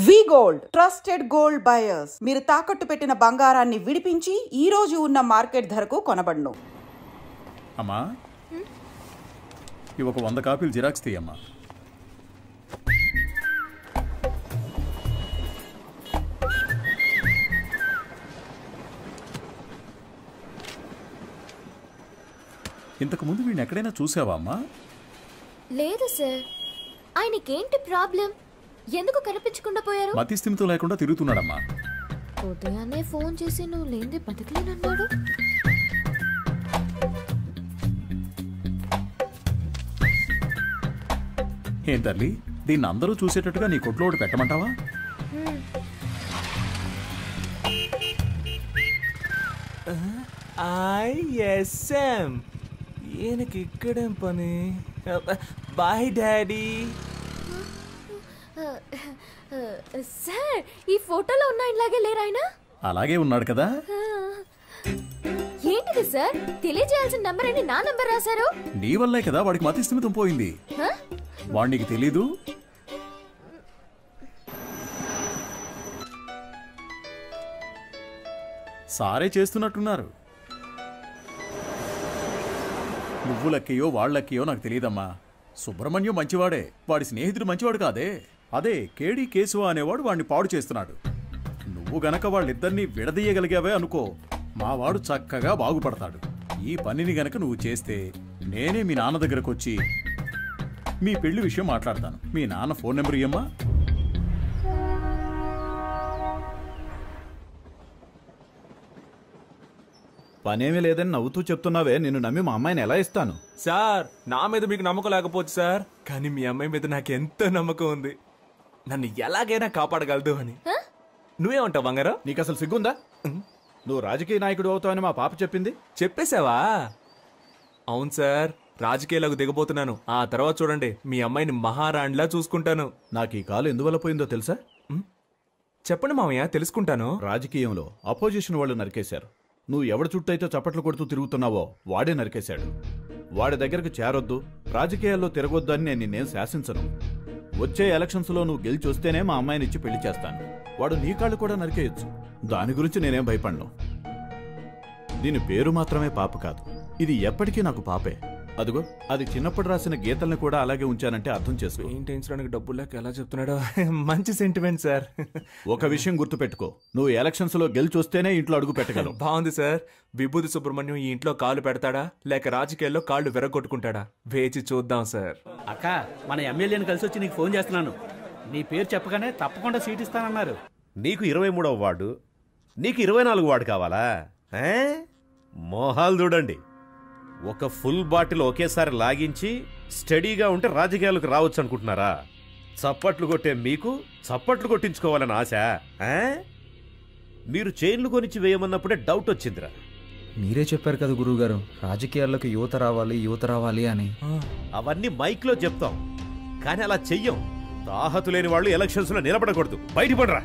వి gold trusted gold buyers. మీరు తాకట్టు పెట్టిన బంగారాన్ని విడిపించి ఈ రోజు ఉన్న మార్కెట్ ధరకు కొనబడును. అమ్మా ఇవి ఒక 100 కాపీలు జిరాక్స్ తీయమ్మా. ఇంతకు ముందు వీడిని ఎక్కడైనా చూసావా అమ్మా? లేదు సార్. ఆయనకేంటి ప్రాబ్లం? ఎందుకు కనిపించకుండా పోయారు? మతి స్థిమితం లేకుండా తిరుగుతున్నాడమ్మా. ఉదయాన్నే ఫోన్ చేసి నువ్వు లేనిదే బతకలేనన్నాడు. ఏం తల్లి, దీన్ని అందరూ చూసేటట్టుగా నీ కొట్లో ఒకటి పెట్టమంటావా? ఐఎస్ఎం ఈయనకి ఇక్కడేం పని? Bye daddy. సార్, ఈ ఫోటోలో ఉన్న ఆయనలాగే లేరు ఆయన? అలాగే ఉన్నాడు కదా. ఏంటిది సార్? తెలియజేయాల్సిన నంబర్ అని నా నంబర్ రాశారు. నీ వల్లే కదా వాడికి మతి స్థిమితం పోయింది. వాడికి తెలీదు. సారే చేస్తున్నట్టున్నారు. నువ్వు లక్కయో వాళ్ళక్కయో నాకు తెలియదమ్మా. సుబ్రహ్మణ్యం మంచివాడే, వాడి స్నేహితుడు మంచివాడు కాదే. అదే కేడి కేశవ అనేవాడు వాడిని పాడు చేస్తున్నాడు. నువ్వు గనక వాళ్ళిద్దరినీ విడదీయగలిగావే అనుకో, మావాడు చక్కగా బాగుపడతాడు. ఈ పనిని గనక నువ్వు చేస్తే నేనే మీ నాన్న దగ్గరకు వచ్చి మీ పెళ్లి విషయం మాట్లాడతాను. మీ నాన్న ఫోన్ నెంబర్ ఇయ్యమ్మా. పనేమీ లేదని నవ్వుతూ చెప్తున్నావే, నిన్ను నమ్మి మా అమ్మాయిని ఎలా ఇస్తాను? సార్, నా మీద మీకు నమ్మకం లేకపోవచ్చు సార్, కానీ మీ అమ్మాయి మీద నాకు ఎంతో నమ్మకం ఉంది. నన్ను ఎలాగైనా కాపాడగలదు అని. నువ్వేమంటావు బంగారం? నీకు అసలు సిగ్గుందా? నువ్వు రాజకీయ నాయకుడు అవుతావని మా పాప చెప్పింది. చెప్పేశావా? అవును సార్, రాజకీయాలకు దిగబోతున్నాను. ఆ తర్వాత చూడండి, మీ అమ్మాయిని మహారాణిలా చూసుకుంటాను. నాకు ఈ కాలు ఎందువల్ల పోయిందో తెలుసా? చెప్పండి మామయ్య, తెలుసుకుంటాను. రాజకీయంలో అపోజిషన్ వాళ్ళు నరికేశారు. నువ్వు ఎవడి చుట్టైతే చప్పట్లు కొడుతూ తిరుగుతున్నావో వాడే నరికేశాడు. వాడి దగ్గరకు చేరొద్దు, రాజకీయాల్లో తిరగొద్దు అని నేను నిన్నేం శాసించను. వచ్చే ఎలక్షన్స్లో నువ్వు గెలిచి వస్తేనే మా అమ్మాయిని ఇచ్చి పెళ్లి చేస్తాను. వాడు నీ కాళ్ళు కూడా నరికేయచ్చు. దాని గురించి నేనేం భయపడను. దీని పేరు మాత్రమే పాప కాదు, ఇది ఎప్పటికీ నాకు పాపే. అదిగో, అది చిన్నప్పుడు రాసిన గీతల్ని కూడా అలాగే ఉంచానంటే అర్థం చేసుకో. పెయింటించడానికి డబ్బులు లేక ఎలా చెప్తున్నాడో. మంచి సెంటిమెంట్ సార్. ఒక విషయం గుర్తుపెట్టుకో, నువ్వు ఎలక్షన్స్ లో గెలిచి వస్తేనే ఇంట్లో అడుగు పెట్టగలవు. బాగుంది సార్. విభూతి సుబ్రహ్మణ్యం ఈ ఇంట్లో కాళ్ళు పెడతాడా లేక రాజకీయాల్లో కాళ్ళు విరగొట్టుకుంటాడా? వేచి చూద్దాం సార్. అక్క, మన ఎమ్మెల్యేని కలిసి వచ్చి నీకు ఫోన్ చేస్తున్నాను. నీ పేరు చెప్పగానే తప్పకుండా సీట్ ఇస్తానన్నారు. నీకు 23వ వార్డు, నీకు 24 వార్డు కావాలా? మోహాలు చూడండి. ఒక ఫుల్ బాటిల్ ఒకేసారి లాగించి స్టడీగా ఉంటే రాజకీయాలకు రావచ్చు అనుకుంటున్నారా? చప్పట్లు కొట్టే మీకు చప్పట్లు కొట్టించుకోవాలని ఆశ? మీరు చైన్లు కొనిచ్చి వేయమన్నప్పుడే డౌట్ వచ్చిందిరా. మీరే చెప్పారు కదా గురువుగారు, రాజకీయాల్లోకి యువత రావాలి అని. అవన్నీ మైక్లో చెప్తాం, కానీ అలా చెయ్యం. తాహతు లేని వాళ్ళు ఎలక్షన్స్ లో నిలబడకూడదు. బయటపడరా.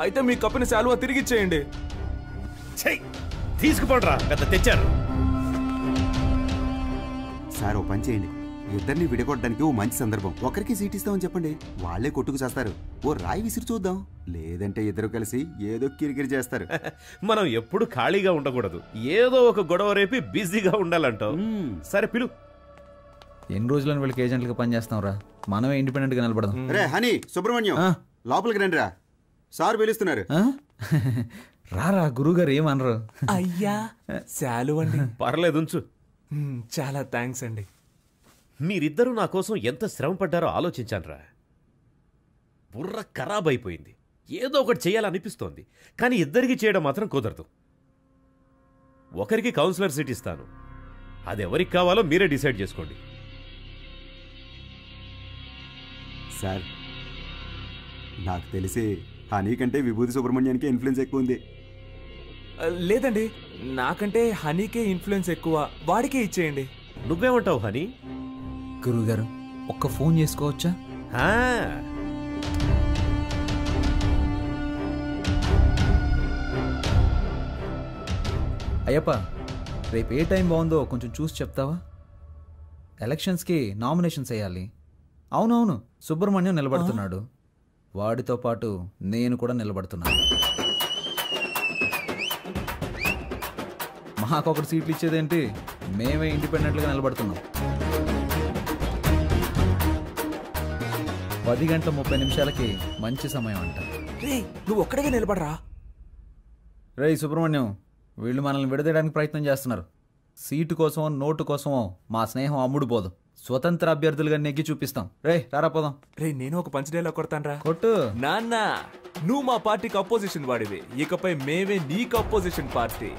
అయితే మీ కప్పిన శాలువా తిరిగిచ్చేయండి. తీసుకుపడరా, పెద్ద తెచ్చారు. సార్, ఓ పని చేయండి, ఇద్దరిని విడగొట్టడానికి ఓ మంచి సందర్భం. ఒకరికి సీట్ ఇస్తామని చెప్పండి, వాళ్లే కొట్టుకు చేస్తారు. ఓ రాయి విసిరి చూద్దాం, లేదంటే ఇద్దరు కలిసి ఏదో కిరికిరి చేస్తారు. మనం ఎప్పుడు ఖాళీగా ఉండకూడదు, ఏదో ఒక గొడవ రేపి బిజీగా ఉండాలంటావు. సరే పిలు. ఎన్ని రోజులని వీళ్ళకి ఏజెంట్లుగా పనిచేస్తాం రా, మనమే ఇండిపెండెంట్ గా నిలబడదాం. రే హనీ, సుబ్రహ్మణ్యం లోపలికి రండి రా, సార్ పిలుస్తున్నారు. రారా, గురువుగారు ఏమనరు. అయ్యా శాలువ అండి. పర్లేదు ఉంచు. చాలా థ్యాంక్స్ అండి. మీరిద్దరూ నా కోసం ఎంత శ్రమ పడ్డారో ఆలోచించానురా. బుర్ర ఖరాబ్ అయిపోయింది. ఏదో ఒకటి చేయాలనిపిస్తోంది, కానీ ఇద్దరికి చేయడం మాత్రం కుదరదు. ఒకరికి కౌన్సిలర్ సీట్ ఇస్తాను, అది ఎవరికి కావాలో మీరే డిసైడ్ చేసుకోండి. సార్, నాకు తెలిసి హనీ కంటే విభూతి సుబ్రహ్మణ్యానికి ఇన్ఫ్లుయెన్స్ ఎక్కువ ఉంది. లేదండి, నాకంటే హనీకే ఇన్ఫ్లుయెన్స్ ఎక్కువ, వాడికే ఇచ్చేయండి. నువ్వేమంటావు హనీ? గురువుగారు, ఒక్క ఫోన్ చేసుకోవచ్చా? అయ్యప్ప, రేపు ఏ టైం బాగుందో కొంచెం చూసి చెప్తావా? ఎలక్షన్స్కి నామినేషన్స్ వేయాలి. అవునవును, సుబ్రహ్మణ్యం నిలబడుతున్నాడు. వాడితో పాటు నేను కూడా నిలబడుతున్నాను. మాకొకటి సీట్లు ఇచ్చేదేంటి, మేమే ఇండిపెండెంట్గా నిలబడుతున్నాం. 10:30 మంచి సమయం అంట. నువ్వు ఒక్కడిగా నిలబడరా. రేయ్ సుబ్రహ్మణ్యం, వీళ్ళు మనల్ని విడదీయడానికి ప్రయత్నం చేస్తున్నారు. సీటు కోసమో నోటు కోసమో మా స్నేహం అమ్ముడు పోదు. స్వతంత్ర అభ్యర్థులుగా నెగ్గి చూపిస్తాం. రే రారా పోదాం. రే నేను ఒక పంచ్ డైలాగ్ కొడతాను. కొట్టు. నాన్న, నువ్వు మా పార్టీకి అపోజిషన్ వాడివి, ఇకపై మేమే నీకు అపోజిషన్ పార్టీ.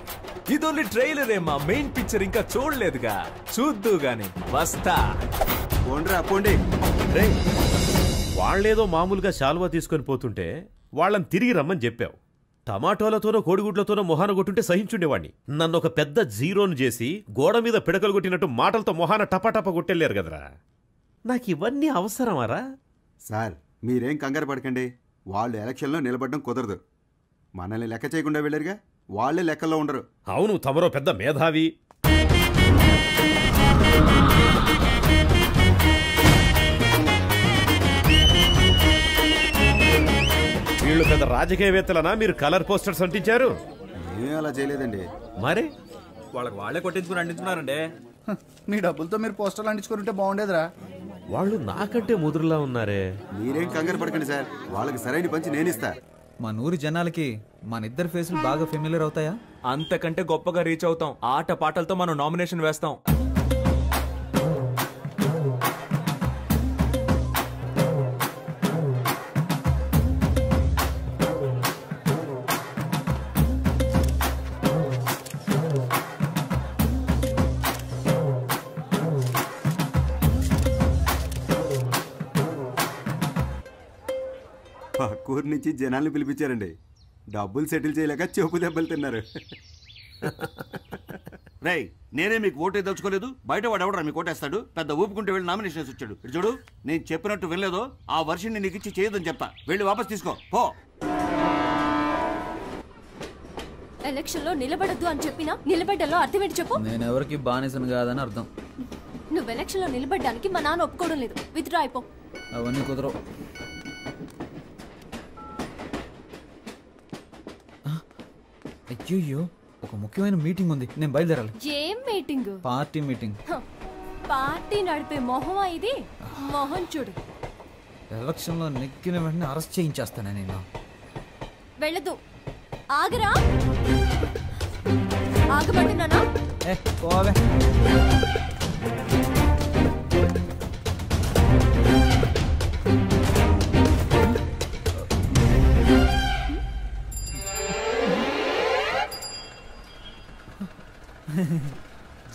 ఇది ఓన్లీ ట్రైలరే, మా మెయిన్ పిక్చర్ ఇంకా చూడలేదుగా, చూద్దు గాని వస్తా. పోండి. రే, వాళ్ళేదో మామూలుగా శాలువా తీసుకొని పోతుంటే వాళ్ళని తిరిగి రమ్మని చెప్పావు. టమాటోలతోనో కోడిగుడ్లతోనో మొహాన కొట్టుంటే సహించుండేవాణ్ణి. నన్ను ఒక పెద్ద జీరోను చేసి గోడ మీద పిడకలు కొట్టినట్టు మాటలతో మొహాన టపాటపా కొట్టెళ్ళారు కదరా. నాకు ఇవన్నీ అవసరమారా? సార్ మీరేం కంగారు పడకండి. వాళ్ళు ఎలక్షన్లో నిలబడడం కుదరదు. మనల్ని లెక్క చేయకుండా వెళ్ళారుగా, వాళ్ళే లెక్కల్లో ఉండరు. అవును, తమరో పెద్ద మేధావి. వీళ్ళు పెద్ద రాజకీయవేత్తలనా మీరు కలర్ పోస్టర్స్ అంటించారు? ఏం అలా చేయలేదండి. మరి వాళ్ళే కొట్టించుకుని అంటించుకున్నారండి. మీ డబ్బులతో మీరు పోస్టర్లు అంటించుకుంటే బాగుండేదిరా. వాళ్ళు నాకంటే ముదురులా ఉన్నారే. మీరేం కంగారు పడకండి సార్, వాళ్ళకి సరైన పంచి నేనిస్తా. మన ఊరి జనాలకి మన ఇద్దరు ఫేసులు బాగా ఫెమిలియర్ అవుతాయా? అంతకంటే గొప్పగా రీచ్ అవుతాం. ఆట పాటలతో మనం నామినేషన్ వేస్తాం. పక్కూరు నుంచి జనాల్ని పిలిపించారండి. డబ్బులు సెటిల్ చేయలేక చెపు దెబ్బలు తిన్నారు. రై, నేనే మీకు ఓటే దలుచుకోలేదు, బయట వాడు ఎవడరా మీకు ఓటేస్తాడు? పెద్ద ఊపుకుంటే వెళ్ళి నామినేషన్స్ వచ్చాడు. ఇటు చూడు, నేను చెప్పినట్టు వినలేదో ఆ వర్షిని నీకు ఇచ్చి చేయదని చెప్తా. వెళ్ళి వాపస్ తీసుకో పో. ఎలక్షన్ లో నిలబడద్దు అని చెప్పినా నిలబడ్డలో అర్థం ఏంటి చెప్పు? నేను ఎవరికి బానిసను కాదని అర్థం. నువ్వు ఎలక్షన్ లో నిలబడ్డానికి మా నాన్న ఒప్పుకోవడం లేదు. విత్డ్రా అయిపో. అవన్నీ కుదరవు. అయ్యో, ఒక ముఖ్యమైన మీటింగ్ ఉంది, నేను బయలుదేరాలి. ఏం మీటింగ్? Party meeting. పార్టీ నడిపే మొహమా ఇది? మొహం చూడు. ఎలక్షన్లో నెగ్గిన వెంటనే అరెస్ట్ చేయించేస్తానే నేను. వెళ్ళదు. ఆగరా. ఆగమంటున్నానా? పోవే.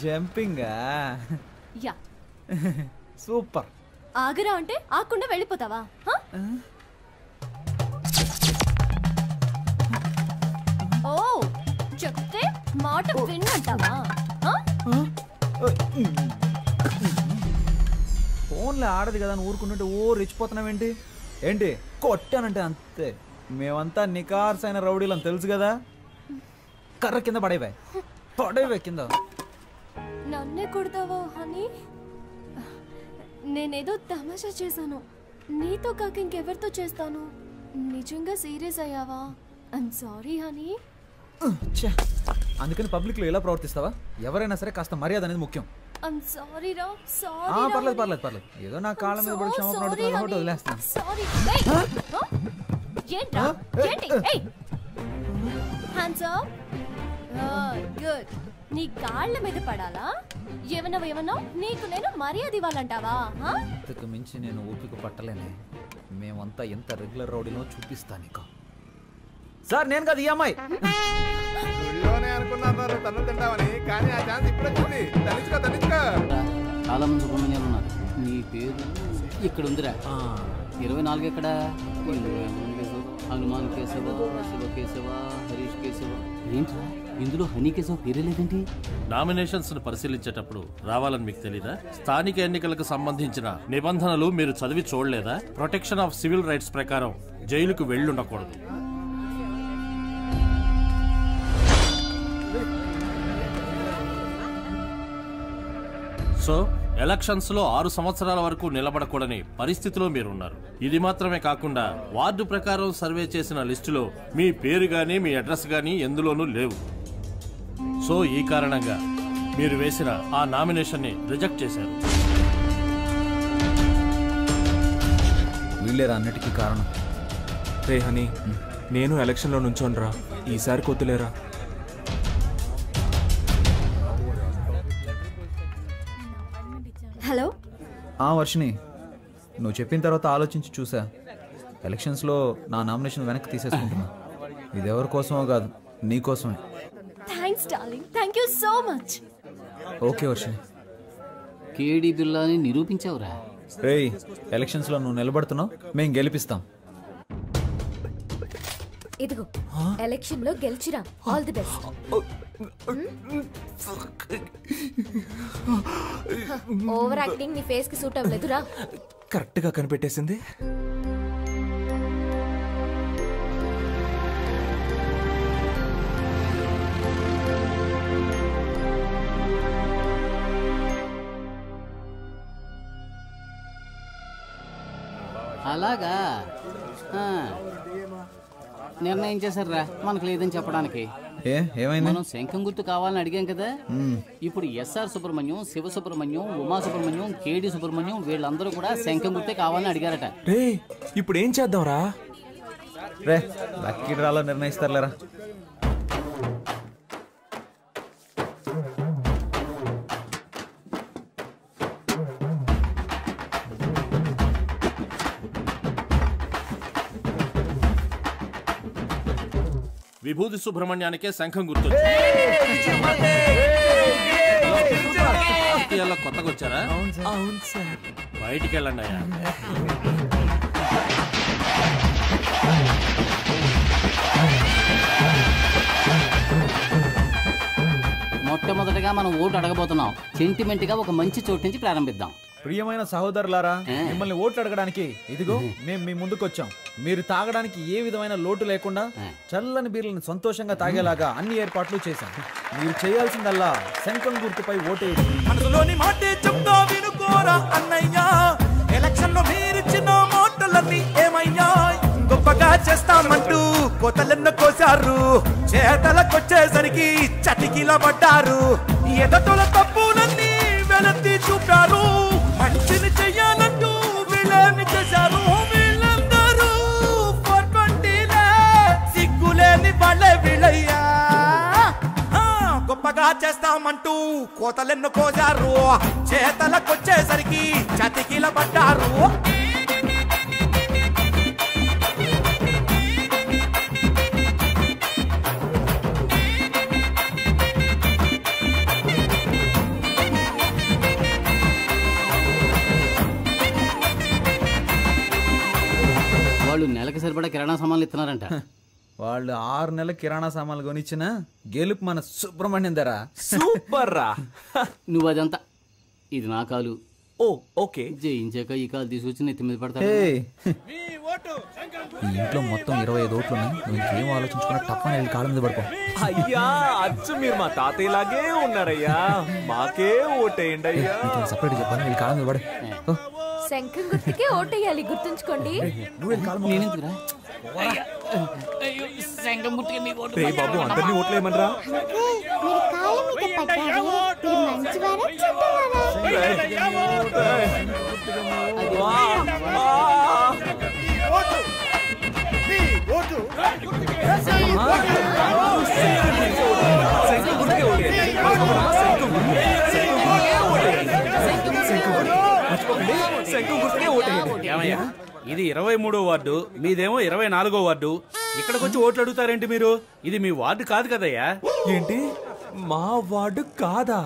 జంపింగా? యా. సూపర్. ఆగరా అంటే ఆకుండా వెళ్ళిపోతావా? ఓ, చెప్తే మాట విన్నంటావా? ఫోన్లో ఆడదు కదా అని ఊరుకుంటుంటే రెచ్చిపోతున్నావేంటి? ఏంటి కొట్టానంటే అంతే. మేమంతా నికార్సైన రౌడీలు అని తెలుసు కదా. కర్ర కింద పడేవే కింద. నన్నే కొడతావా హనీ? నేనేదో తమాషా చేశాను. నీతో కాక ఇంకెవరితో చేస్తాను? నిజంగా సీరియస్ అయ్యావా? I'm sorry honey. అందుకని పబ్లిక్ లో ఎలా ప్రవర్తిస్తావా? ఎవరైనా సరే కాస్త మర్యాద అనేది ముఖ్యం. ఐమ్ సారీ రా. సారీ. పర్లేదు. ఏదో నా కాళ్ళ మీద పడి క్షమాపణ అడుగుతున్నా కాబట్టి వదిలేస్తాను. సారీ. ఏంట్రా? ఏంటి? Hands up. గుడ్. నీ కాళ్ళ మీద పడాలా? ఏమన్నా నీకు నేను మర్యాద ఇవ్వాలంటావా? ఇంతకు మించి నేను ఓపిక పట్టలేనే. మేమంతా ఎంత రెగ్యులర్ రౌడీనో చూపిస్తా నీకు. సార్ నేను కాదు, ఈ అమ్మాయి. చాలా మంది సుబ్రహ్మణ్యాలు ఉన్నారు. నీ పేరు ఇక్కడ ఉందిరా. 24 ఎక్కడ? హనుమాన్ కేశవ, శివ కేశవ, హరీష్ కేశవ. ఏంట్రా ఇందులో హనీ కేశవ పేరే లేదేంటి? నామినేషన్స్ ను పరిశీలించేటప్పుడు రావాలని మీకు తెలీదా? స్థానిక ఎన్నికలకు సంబంధించిన నిబంధనలు మీరు చదివి చూడలేదా? ప్రొటెక్షన్ ఆఫ్ సివిల్ రైట్స్ ప్రకారం జైలుకు వెళ్ళుండకూడదు. సో ఎలక్షన్స్ లో 6 సంవత్సరాల వరకు నిలబడకూడని పరిస్థితిలో మీరున్నారు. ఇది మాత్రమే కాకుండా వార్డు ప్రకారం సర్వే చేసిన లిస్టులో మీ పేరు గానీ మీ అడ్రస్ గానీ ఎందులోనూ లేవు. సో ఈ కారణంగా మీరు వేసిన ఆ నామినేషన్ ని రిజెక్ట్ చేశారు. వీళ్ళేరా అన్నిటికీ కారణం. రే హనీ, నేను ఎలక్షన్లో నుంచోనరా, ఈసారి కొద్దులేరా. హలో. వర్షిని, నువ్వు చెప్పిన తర్వాత ఆలోచించి చూసా. ఎలక్షన్స్లో నా నామినేషన్ వెనక్కి తీసేసుకుంటున్నా. ఇది ఎవరి కోసమో కాదు, నీ కోసమే. Thanks darling, thank you so much. Okay Varshini. కేడి బిల్లాని నిరూపించావురా. రేయ్, ఎలక్షన్స్లో నువ్వు నిలబడుతున్నావు, మేము గెలిపిస్తాం. ఇదిగో ఎలక్షన్ లో గెలిచిరా. All the best. Over acting నీ ఫేస్ కి సూట్ అవ్వలేదురా. కరెక్ట్ గా కనిపెట్టేసింది. అలాగా నిర్ణయం చేశారా మనకు లేదని చెప్పడానికి. ఏమైంది? మనం శంఖం గుర్తు కావాలని అడిగాం కదా. ఇప్పుడు ఎస్ఆర్ సుబ్రహ్మణ్యం, శివ సుబ్రహ్మణ్యం, ఉమా సుబ్రహ్మణ్యం, కేడి సుబ్రహ్మణ్యం వీళ్ళందరూ కూడా శంఖం గుర్తే కావాలని అడిగారట. రే, ఇప్పుడు ఏం చేద్దాం రా? రే, లక్కీ డ్రాలో నిర్ణయిస్తారులేరా. విభూతి సుబ్రహ్మణ్యానికే శంఖం గుర్తు. కొత్తగా వచ్చారా? అవును సార్. బయటికి వెళ్ళండి అయ్యా. మొట్టమొదటిగా మనం ఓటు అడగబోతున్నాం. సెంటిమెంట్ గా ఒక మంచి చోటు నుంచి ప్రారంభిద్దాం. ప్రియమైన సహోదరులారా, మిమ్మల్ని ఓట్లు అడగడానికి ఇదిగో మేము మీ ముందుకు వచ్చాం. మీరు తాగడానికి ఏ విధమైన లోటు లేకుండా చల్లని బీర్లను సంతోషంగా తాగేలాగా అన్ని ఏర్పాట్లు చేశాం. మీరు చేయాల్సిందల్లా శంఖం గుర్తుపై ఓటేయండి. మనసులోని మాటే చెప్తా వినుకోరా అన్నయ్యా. ఎలక్షన్ లో మీరిచ్చిన మాటలన్నీ ఏమయ్యా? గొప్పగా చేస్తామంటూ కోతలెన్నో కోసారు, చేతలకొచ్చేసరికి చటికిల పడ్డారు. ఎదటోల తప్పులన్నీ వెలత్తి చూపారు, మంచిని చెయ్యాలంటూ వీళ్ళని చేశారు. వీళ్ళందరూ 420లే, సిగ్గులేని వాళ్ళే వీళ్ళయ్యా. గొప్పగా చేస్తామంటూ కోతలెన్నో కోసారు, చేతలకొచ్చేసరికి చతికిల పడ్డారు. వాళ్ళు నెలకు సరిపడా కిరాణా సామాన్లు ఇస్తున్నారంట. వాళ్ళు 6 నెలల కిరాణా సామాన్లు కొనిచ్చిన గెలుపు మన సుబ్రహ్మణ్యం ధర. సూపర్ రా. నువ్వు అదంతా, ఇది నా కాలు. ఓ ఓకే. జయించాక ఈ కాలు తీసుకొచ్చి నెత్తి మీద పడతా. ఈ ఇంట్లో మొత్తం 25 ఓట్లు ఉన్నాయి. నువ్వు ఇంకేం ఆలోచించుకున్నా తప్పని వెళ్ళి కాళ్ళ మీద పడుకో. అయ్యా, అచ్చు మీరు మా తాతయ్యలాగే ఉన్నారయ్యా. మాకే ఓటేయండి అయ్యా. సపరేట్ చెప్పాను, వెళ్ళి కాళ్ళ మీద పడే. శంఖం గుర్తుకే ఓటేయాలి, గుర్తుంచుకోండి. రే బాబు, అందరినీ ఓట్లేయమనరా. ఇది 23వ వార్డు, మీదేమో 24వ వార్డు. ఇక్కడికి వచ్చి ఓట్లు అడుగుతారేంటి మీరు? ఇది మీ వార్డు కాదు కదయ్యా. ఏంటి, మా వార్డు కాదా?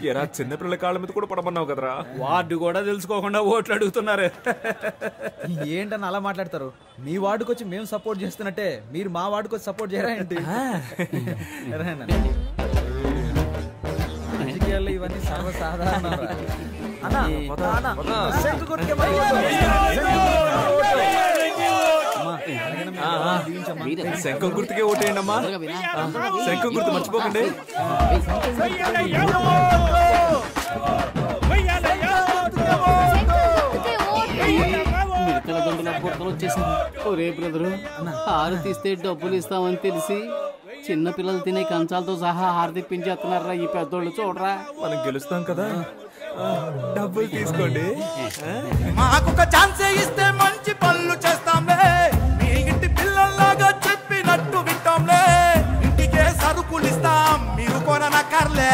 ఎరా, చిన్నపిల్లల కాళ్ళ మీద కూడా పడమన్నావు కదరా. వార్డు కూడా తెలుసుకోకుండా ఓట్లు అడుగుతున్నారు. ఏంటని అలా మాట్లాడతారు? మీ వార్డుకి వచ్చి మేము సపోర్ట్ చేస్తున్నట్టే మీరు మా వార్డుకి వచ్చి సపోర్ట్ చేయరా ఏంటి? రాజకీయాల్లో ఇవన్నీ సర్వసాధారణ. శంఖం గుర్తుకే ఓటేయండి అమ్మా. శంఖం గుర్తు మర్చిపోకండి. చిలకల గంటల బుట్టలు వచ్చేసింది. ఒరే బ్రదరు, హారతి ఇస్తే డబ్బులు ఇస్తామని తెలిసి చిన్న పిల్లలు తినే కంచాలతో సహా హారతి తెప్పించేస్తున్నారా ఈ పెద్దోళ్ళు. చూడరా, మనం గెలుస్తాం కదా, డబ్బులు తీసుకోండి. మాకొక ఛాన్సే ఇస్తే మంచి పనులు చేస్తాంలే, మీ ఇంటి పిల్లల్లాగా చెప్పినట్టు వింటాంలే. ఇంటికే సరుకులు ఇస్తాం, మీరు కొననక్కర్లే.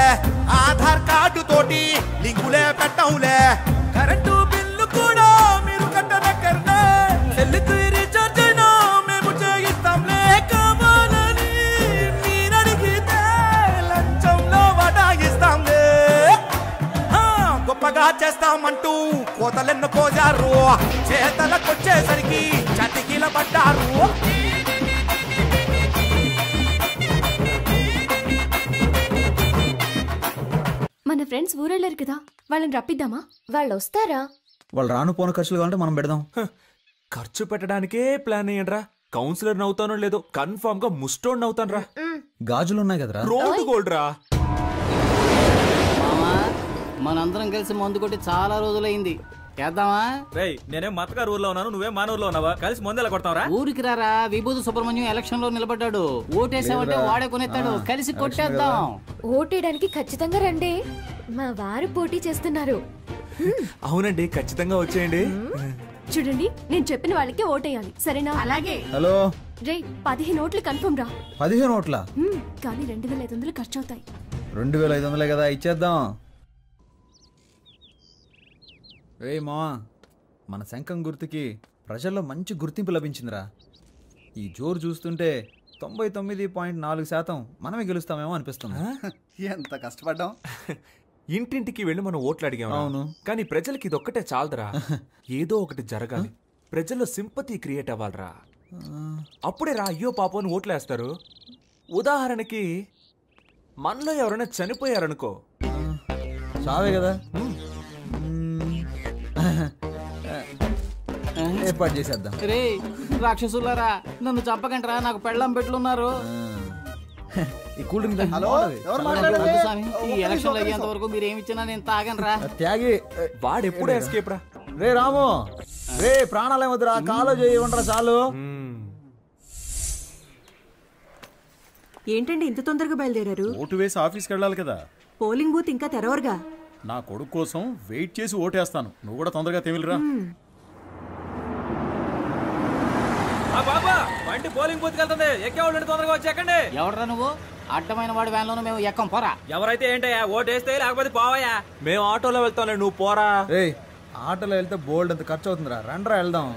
ఆధార్ కార్డు తోటి లింకులే పెట్టంలే. కరెంటు బిల్లు కూడా మీరు కట్టనక్కర్లే. సెల్లుకు రీఛార్జ్ అయినా మేము చేయిస్తాంలే. కావాలని మీరడిగితే లంచంలో వడాయిస్తాంలే. గొప్పగా చేస్తామంటూ కోతలెన్ను కోజారు, చేతలకొచ్చేసరికి చతికిల పడ్డారు. మన ఫ్రెండ్స్ ఊరెళ్ళారు కదా, వాళ్ళని రప్పిద్దామా? వాళ్ళు వస్తారా? వాళ్ళు రాను పోను ఖర్చులు కావాలంటే మనం పెడదాం. ఖర్చు పెట్టడానికే ప్లాన్ అయ్యండ్రా. కౌన్సిలర్ నవ్వుతానో లేదో కన్ఫర్మ్ గా ముస్టోడ్ నవ్వుతాను రా. గాజులు ఉన్నాయి కదరా, రోడ్డు గోల్డ్ రా. మామా, మనందరం కలిసి మందు కొట్టి చాలా రోజులైంది. చేద్దామా? రేయ్, నేనేం మతగారు ఊర్లో ఉన్నాను, నువ్వేం మానూరులో ఉన్నావా? కలిసి ముందెలా కొడతావరా? ఊరికి రారా, విభూతి సుబ్రహ్మణ్యం ఎలక్షన్ లో నిలబడ్డాడు. ఓటేసామంటే వాడే కొనేస్తాడు. కలిసి కొట్టేద్దాం. ఓటేయడానికి ఖచ్చితంగా రండి, మా వారు పోటీ చేస్తున్నారు. అవునండి, ఖచ్చితంగా వచ్చేయండి. చూడండి, నేను చెప్పిన వాళ్ళకి ఓటేయాలి, సరేనా? అలాగే. హలో రే, 15 ఓట్లు కన్ఫర్మ్ రా. 15 ఓట్ల? కానీ 2500 ఖర్చు అవుతాయి. 2500 కదా, ఇచ్చేద్దాం. రే మావా, మన శంఖం గుర్తుకి ప్రజల్లో మంచి గుర్తింపు లభించిందిరా. ఈ జోరు చూస్తుంటే 99.4% మనమే గెలుస్తామేమో అనిపిస్తుంది. ఎంత కష్టపడ్డాం. ఇంటింటికి వెళ్ళి మనం ఓట్లు అడిగాం. అవును. కానీ ప్రజలకి ఇదొక్కటే చాలదురా. ఏదో ఒకటి జరగాలి, ప్రజల్లో సింపతి క్రియేట్ అవ్వాలరా. అప్పుడే రా అయ్యో పాపం ఓట్లు వేస్తారు. ఉదాహరణకి మనలో ఎవరైనా చనిపోయారనుకో, చావే కదా, ఏర్పాటు చేసేద్దాం. రే రాక్షసులారా, నన్ను చంపకంటరా, నాకు పెళ్ళం పెట్లున్నారు. ఈ కూల్ డ్రింక్ ఈ ఎలక్షన్ అయ్యేంత వరకు మీరు ఏమి ఇచ్చినా నేను తాగనరా. త్యాగి వాడు ఎప్పుడే ఎస్కేప్ రా. రే రాము, రే ప్రాణాలు ఏమొద్దురా, కాలో చేయకుండా చాలు. ఏంటండి ఇంత తొందరగా బయలుదేరారు? ఓటు వేసి ఆఫీస్కి వెళ్ళాలి కదా. పోలింగ్ బూత్ ఇంకా తెరవరుగా. నా కొడుకు కోసం వెయిట్ చేసి ఓటేస్తాను. నువ్వు కూడా తొందరగా తెమిలిరా. బాబా, బండి పోలింగ్ బూత్ వెళ్తుంది, ఎక్కేవాళ్ళు తొందరగా వచ్చేకండి. ఎవడరా నువ్వు? అడ్డమైన వాడి వ్యాన్లోనూ మేము ఎక్కం, పోరా. ఎవరైతే ఏంటయ్యా, ఓటేస్తే లేకపోతే పోవయ్యా. మేము ఆటోలో వెళ్తాంలే, నువ్వు పోరా. ఆటోలో వెళ్తే బోల్డ్ అంత ఖర్చు అవుతుందిరా. రండ్రా వెళ్దాం.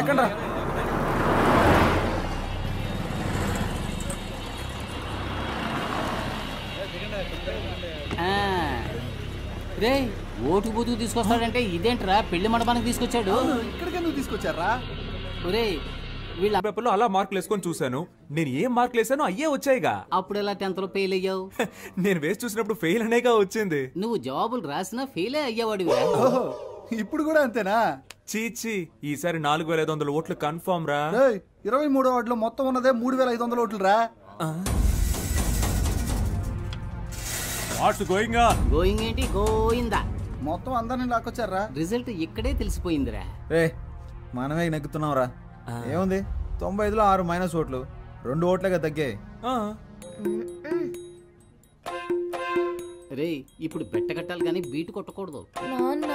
ఎక్కండ్రా. రే, ఓటు బూతుకు తీసుకొస్తాడంటే ఇదేంట్రా, పెళ్లి మండపానికి తీసుకొచ్చాడు. ఇక్కడికి ఎందుకు తీసుకొచ్చారా? ఒరే, వీళ్ళ పేపర్లో అలా మార్కులు వేసుకొని చూశాను. నేను ఏం మార్కులు వేసానో అయ్యే వచ్చాయిగా. అప్పుడు ఎలా 10th లో ఫెయిల్ అయ్యావు? నేను వేసి చూసినప్పుడు ఫెయిల్ అనేగా వచ్చింది. నువ్వు జవాబులు రాసినా ఫెయిలే అయ్యేవాడు. ఇప్పుడు కూడా అంతేనా? చీచి, ఈసారి 4500 ఓట్లు కన్ఫర్మ్ రా. 23వ వార్డులో మొత్తం ఉన్నదే 3500 ఓట్లు రా. గోయింగ్ ఏంటి, గోయిందా? మొత్తం అందరిని లాక్కొచ్చారా? రిజల్ట్ ఇక్కడే తెలిసిపోయిందిరా. రే, మనమే నెగ్గుతున్నాం రా. ఏముంది, 95లో 6 మైనస్ ఓట్లు, 2 ఓట్లుగా తగ్గాయి. రే, ఇప్పుడు బెట్ట కట్టాలి కానీ బీటు కొట్టకూడదు. నాన్న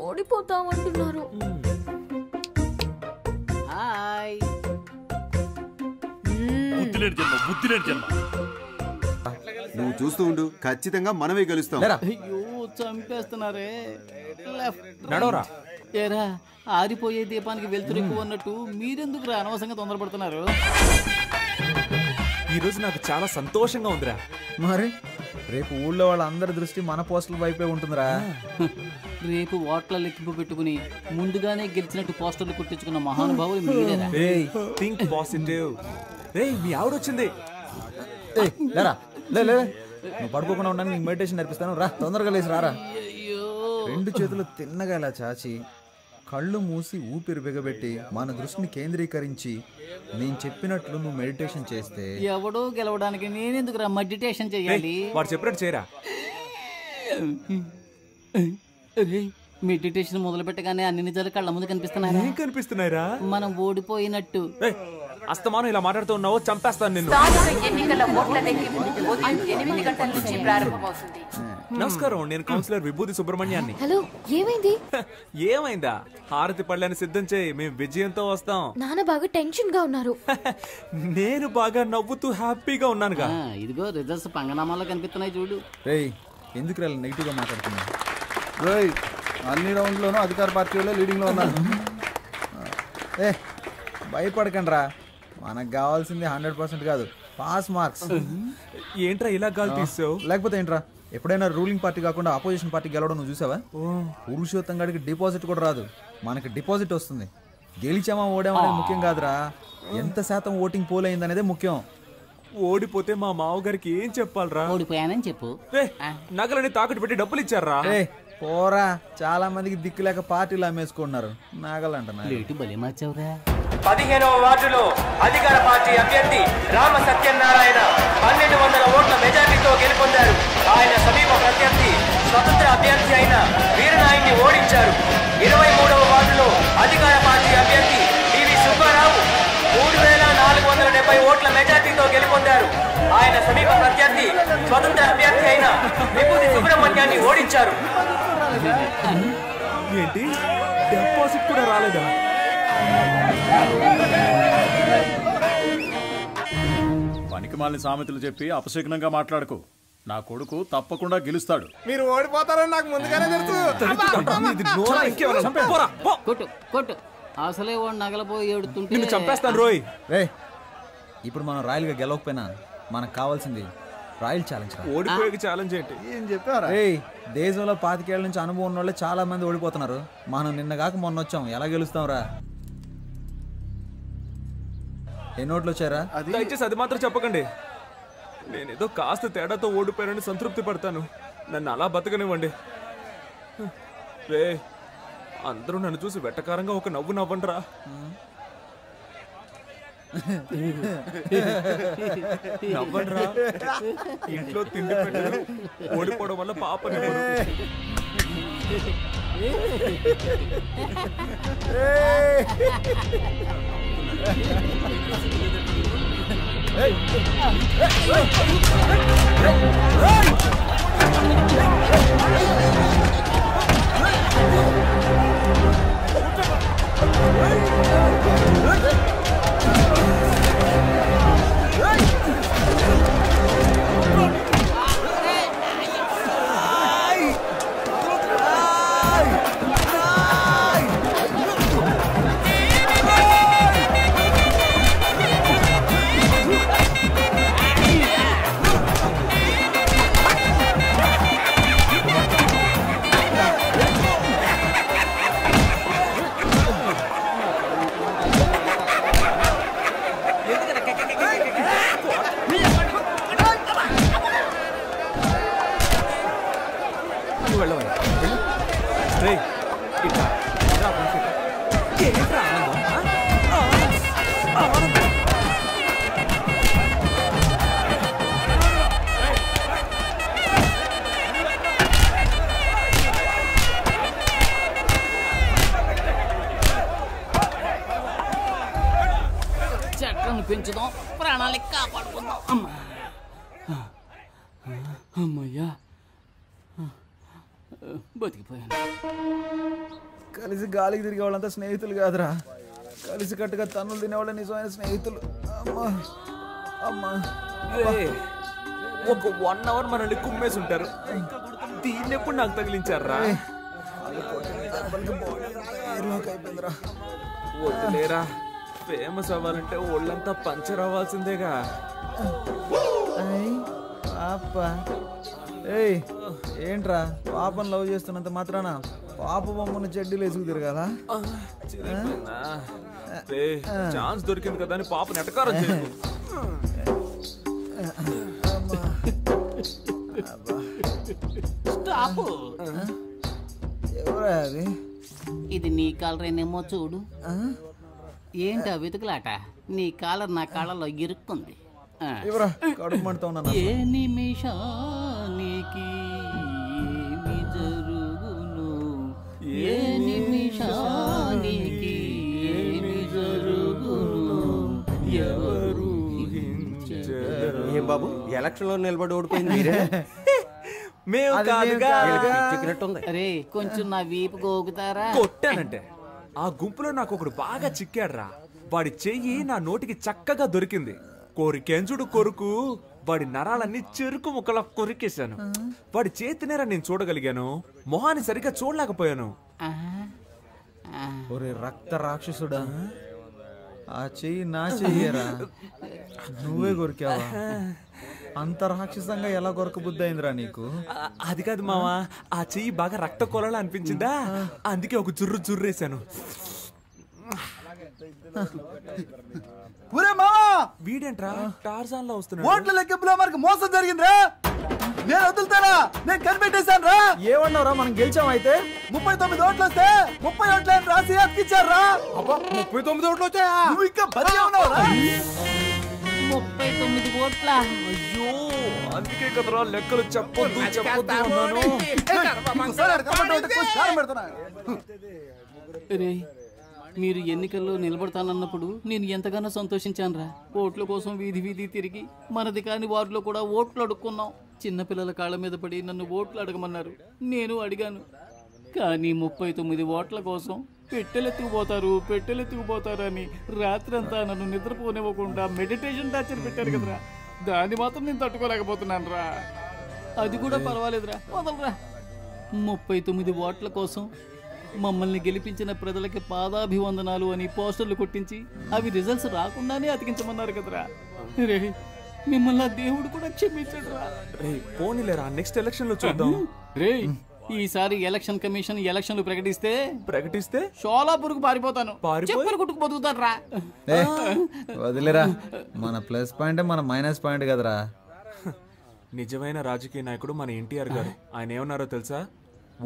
ఓడిపోతామంటున్నారు. హాయ్. నువ్వు చూస్తూ ఉండు, ఖచ్చితంగా మనమే గెలుస్తాం. అయ్యో, చంపేస్తున్నారే. నడవరా. ఏరా, ఆరిపోయే దీపానికి వెళ్తురు ఎక్కువ అన్నట్టు మీరెందుకు రా అనవసరంగా తొందరపడుతున్నారు? ఈ రోజు నాకు చాలా సంతోషంగా ఉందిరా. మరి రేపు ఊళ్ళో వాళ్ళందరి దృష్టి మన పోస్టుల వైపే ఉంటుందిరా. రేపు ఓట్ల లెక్కింపు పెట్టుకుని ముందుగానే గెలిచినట్టు పోస్టర్లు కుట్టించుకున్న మహానుభావులు మీరేరా. Think positive. రే, మీ ఆవిడొచ్చింది. నువ్వు పడుకోకుండా ఉండడానికి నీకు మెడిటేషన్ నేర్పిస్తాను రా. తొందరగా లేచి రారా. 2 చేతులు తిన్నగా ఇలా చాచి, కళ్ళు మూసి ఊపిరి బిగబెట్టి మన దృష్టిని కేంద్రీకరించి నేను చెప్పినట్లు నువ్వు మెడిటేషన్ చేస్తే ఎవడో గెలవడానికి నేనెందుకు రా మెడిటేషన్ చేయాలి? వాడు చెప్పినట్టు చేయరా. మెడిటేషన్ మొదలు పెట్టగానే అన్ని నిజాలు కళ్ళ ముందు కనిపిస్తున్నాయి. ఏం కనిపిస్తున్నాయిరా? మనం ఓడిపోయినట్టు. అస్తమానం ఇలా మాట్లాడుతూ ఉన్నావు, చంపేస్తాను నిన్ను. ఎన్నికల ఓట్ల లెక్కింపు ఉదయం 8 గంటల నుంచి ప్రారంభమవుతుంది. నమస్కారం, నేను కౌన్సిలర్ విభూతి సుబ్రహ్మణ్యాన్ని. హలో, ఏమైంది? ఏమైందా? హారతి పళ్ళని సిద్ధం చేయి, మేము విజయంతో వస్తాం. నాన్న బాగా టెన్షన్ గా ఉన్నారు. నేను బాగా నవ్వుతూ హ్యాపీగా ఉన్నానుగా. ఇదిగో రిజల్ట్స్ పంగనామాలో కనిపిస్తున్నాయి చూడు. రేయ్, ఎందుకు రా నెగిటివ్ గా మాట్లాడుతున్నా? రేయ్, అన్ని రౌండ్లోనూ అధికార పార్టీ వాళ్ళే లీడింగ్ లో ఉన్నారు. భయపడకండి రా, మనకు కావాల్సింది 100% కాదు, పాస్ మార్క్స్. ఏంట్రా ఇలా గాలి తీసావు? లేకపోతే ఏంట్రా, ఎప్పుడైనా రూలింగ్ పార్టీ కాకుండా అపోజిషన్ పార్టీ గెలవడం నువ్వు చూసావా? పురుషోత్తం గాడికి డిపాజిట్ కూడా రాదు, మనకి డిపాజిట్ వస్తుంది. గెలిచామా ఓడామా అనేది ముఖ్యం కాదురా, ఎంత శాతం ఓటింగ్ పోల్ అయింది అనేది ముఖ్యం. ఓడిపోతే మా మావగారికి ఏం చెప్పాలరా? ఓడిపోయానని చెప్పు. నగలని తాకట్టు పెట్టి డబ్బులు ఇచ్చారా? పోరా, చాలా మందికి దిక్కు లేక పార్టీలు అమ్మేసుకుంటున్నారు. నాగలంట బలి మార్చావురా. 15వ వార్డులో అధికార పార్టీ అభ్యర్థి రామ సత్యనారాయణ 1200 ఓట్ల మెజార్టీతో గెలుపొందారు. ఆయన సమీప ప్రత్యర్థి స్వతంత్ర అభ్యర్థి అయిన వీరనాయుడిని ఓడించారు. 23వ వార్డులో అధికార పార్టీ అభ్యర్థి పివి సుబ్బారావు 3470 ఓట్ల మెజార్టీతో గెలుపొందారు. ఆయన సమీప ప్రత్యర్థి స్వతంత్ర అభ్యర్థి అయిన విభూతి సుబ్రహ్మణ్యాన్ని ఓడించారు. ఏంటి, డిపాజిట్ కూడా రాలేదా? పనికిమాలిన సామెతలు చెప్పి అపశకునంగా మాట్లాడకు. నా కొడుకు తప్పకుండా గెలుస్తాడు. మీరు ఓడిపోతారని నాకు ముందుగానే తెలుసు. కొట్టు కొట్టు, అసలే వాడు నగలపోయి ఏడుతుంటే చంపేస్తాను రోయ్. రే, ఇప్పుడు మనం రాయల్గా గెలవకపోయినా మనకు కావాల్సింది రాయల్ ఛాలెంజ్. ఓడిపోయే ఛాలెంజ్ ఏంటి? ఏం చెప్పారా? దేశంలో 25 ఏళ్ల నుంచి అనుభవం ఉన్న వాళ్ళే చాలా మంది ఓడిపోతున్నారు. మనం నిన్న కాక మొన్న వచ్చాం, ఎలా గెలుస్తాం రా? ఎన్ని ఓట్లు వచ్చారా? దయచేసి అది మాత్రం చెప్పకండి. నేనేదో కాస్త తేడాతో ఓడిపోయానని సంతృప్తి పడతాను. నన్ను అలా బతకనివ్వండి. రే, అందరూ నన్ను చూసి వెట్టకారంగా ఒక నవ్వు నవ్వండిరా. నవ్వండిరా. ఇంట్లో తిండి పెట్టారు, ఓడిపోవడం వల్ల పాపని చెట్లను పెంచుదాం, ప్రాణాలు కాపాడుకుందాం. అమ్మయ్యా, బతికిపోయాను. కలిసి గాలికి తిరిగే వాళ్ళంతా స్నేహితులు కాదురా, కలిసి కట్టుగా తన్నులు తినేవాళ్ళ నిజమైన స్నేహితులు. అమ్మా అమ్మా, ఒక 1 అవర్ మనల్ని కుమ్మేసి ఉంటారు. దీన్ని ఎప్పుడు నాకు తగిలించారా? వద్దులేరా, ఫేమస్ అవ్వాలంటే ఒళ్ళంతా పంచర్ అవ్వాల్సిందేగా. ఏంట్రా, పాపను లవ్ చేస్తున్నంత మాత్రాన పాప బొమ్మను చెడ్డీలు వేసుకు తిరగాల? ఛాన్స్ దొరికింది కదా అని పాపని ఎటకారం చేయకు. స్టాప్. ఎవరా అది? ఇది నీ కాలరేనేమో చూడు. ఏంటా వెతుకులాట? నీ కాలర్ నా కాళ్ళలో ఇరుక్కుంది. కడుపు మంటతో ఏ నిమిషానికి ఎలక్షన్ లో నిలబడి ఓడిపోయింది మీరే. మేము కాదుగా. అరే కొంచెం నా వీపు గోగుతారా? కొట్టానంటే ఆ గుంపులో నాకు ఒకడు బాగా చిక్కాడ్రా. వాడి చెయ్యి నా నోటికి చక్కగా దొరికింది. కోరికెంచుడు కొరుకు వాడి నరాలన్నీ చెరుకు ముక్కలా కొరికేశాను. వాడి చేతినేరా నేను చూడగలిగాను, మొహాన్ని సరిగ్గా చూడలేకపోయాను. ఒరే రక్త రాక్షసుడా, ఆ చెయ్యి నా చెయ్యరా, నువ్వే కొరికావా? అంత రాక్షసంగా ఎలా కొరక బుద్ధి అయిందిరా నీకు? అది కాదు మావా, ఆ చెయ్యి బాగా రక్త కొలలా అనిపించిందా, అందుకే ఒక జుర్రు జుర్రేశాను. వీడేంట్రా టార్జాన్ లో వస్తున్నాడు? ఓట్ల లెక్కింపులో మనకు మోసం జరిగిందిరా. నేను వదులుతారా? నేను కనిపెట్టేశాను రా. ఏమన్నారా మనం గెలిచాం? అయితే 39 ఓట్లు వస్తే 30 ఓట్లని రాసి అతికిచ్చారా? 39 ఓట్లు వచ్చాయా? నువ్వు ఇంకా బతికే ఉన్నావురా? 39 ఓట్ల. అయ్యో అందుకే కదరా లెక్కలు చెప్పొద్దు చెప్పొద్దు అన్నాను. మీరు ఎన్నికల్లో నిలబడతానన్నప్పుడు నేను ఎంతగానో సంతోషించానురా. ఓట్ల కోసం వీధి వీధి తిరిగి మనది కాని వారిలో కూడా ఓట్లు అడుక్కున్నాం. చిన్నపిల్లల కాళ్ళ మీద పడి నన్ను ఓట్లు అడగమన్నారు, నేను అడిగాను. కానీ 39 ఓట్ల కోసం పెట్టెలెత్తుకుపోతారు అని రాత్రంతా నన్ను నిద్రపోనివ్వకుండా మెడిటేషన్ టార్చర్ పెట్టారు కదరా. దాన్ని మాత్రం నేను తట్టుకోలేకపోతున్నాను రా. అది కూడా పర్వాలేదురా, వదలరా. 39 ఓట్ల కోసం మమ్మల్ని గెలిపించిన ప్రజలకి పాదాభివందనాలు అని పోస్టర్లు కొట్టించి అవి రిజల్ట్స్ రాకుండానే అతికించమన్నారు కదరా. రే మిమ్మల్ని దేవుడు కూడా క్షమించడురా. రే పోనీలేరా, నెక్స్ట్ ఎలక్షన్ లో చూద్దాం. రే ఈసారి ఎలక్షన్ కమిషన్ ఎలక్షన్లు ప్రకటిస్తే షోలాపూర్కు పారిపోతాను, చెప్పులు కుట్టుకు బతుకుతాను రా. వదిలేరా, మన ప్లస్ పాయింట్ మన మైనస్ పాయింట్ కదరా. నిజమైన రాజకీయ నాయకుడు మన ఎన్టీఆర్ గారు. ఆయన ఏమన్నారో తెలుసా?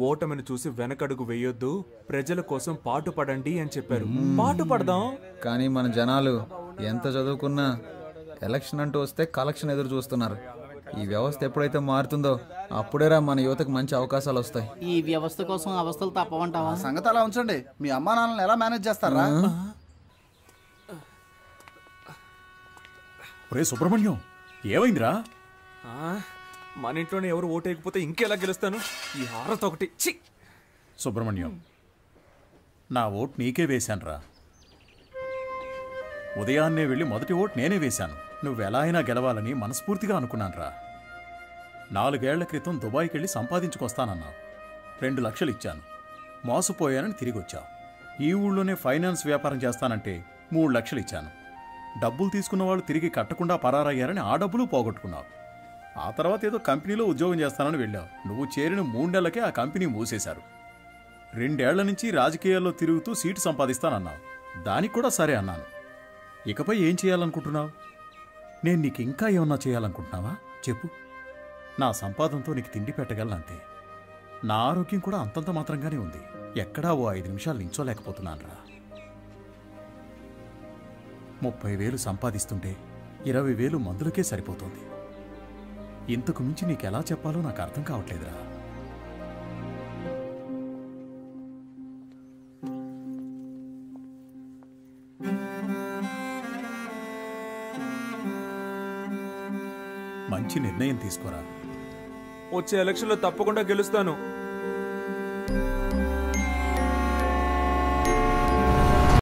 ఓటమిని చూసి వెనకడుగు వేయొద్దు, ప్రజల కోసం పాటు పడండి అని చెప్పారు. పాటు పడదాం. కానీ మన జనాలు ఎంత చదువుకున్నా ఎలక్షన్ అంటూ వస్తే కలెక్షన్ ఎదురు చూస్తున్నారు. ఈ వ్యవస్థ ఎప్పుడైతే మారుతుందో అప్పుడేరా మన యువతకు మంచి అవకాశాలు వస్తాయి. ఈ వ్యవస్థ కోసం అవస్థలు తప్పవంటావా? సంగతి అలా ఉంచండి. మీ అమ్మా నాన్నలు ఎలా మేనేజ్ చేస్తారా? ఒరే సుబ్రహ్మణ్యం, ఏమైందిరా? మన ఇంట్లోనే ఎవరు ఓటేయకపోతే ఇంకెలా గెలుస్తాను? ఈ హారత ఒకటి. సుబ్రహ్మణ్యం, నా ఓటు నీకే వేశానురా. ఉదయాన్నే వెళ్ళి మొదటి ఓటు నేనే వేశాను. నువ్వెలా అయినా గెలవాలని మనస్ఫూర్తిగా అనుకున్నానురా. 4 ఏళ్ల క్రితం దుబాయ్కి వెళ్ళి సంపాదించుకొస్తానన్నావు. 2 లక్షలు ఇచ్చాను, మోసపోయానని తిరిగి వచ్చావు. ఈ ఊళ్ళోనే ఫైనాన్స్ వ్యాపారం చేస్తానంటే 3 లక్షలు ఇచ్చాను. డబ్బులు తీసుకున్న వాళ్ళు తిరిగి కట్టకుండా పరారయ్యారని ఆ డబ్బులు పోగొట్టుకున్నావు. ఆ తర్వాత ఏదో కంపెనీలో ఉద్యోగం చేస్తానని వెళ్ళావు. నువ్వు చేరిన 3 నెలలకే ఆ కంపెనీ మూసేశారు. 2 ఏళ్ల నుంచి రాజకీయాల్లో తిరుగుతూ సీటు సంపాదిస్తానన్నావు. దానికి కూడా సరే అన్నాను. ఇకపై ఏం చేయాలనుకుంటున్నావు? నేను నీకు ఇంకా ఏమన్నా చేయాలనుకుంటున్నావా చెప్పు. నా సంపాదనతో నీకు తిండి పెట్టగలనంతే. నా ఆరోగ్యం కూడా అంతంత మాత్రంగానే ఉంది. ఎక్కడా ఓ 5 నిమిషాలు నించోలేకపోతున్నానురా. 30,000 సంపాదిస్తుంటే 20,000 మందులకే సరిపోతుంది. ఇంతకు మించి నీకెలా చెప్పాలో నాకు అర్థం కావట్లేదురా. మంచి నిర్ణయం తీసుకోరా. వచ్చే ఎలక్షన్ లో తప్పకుండా గెలుస్తాను.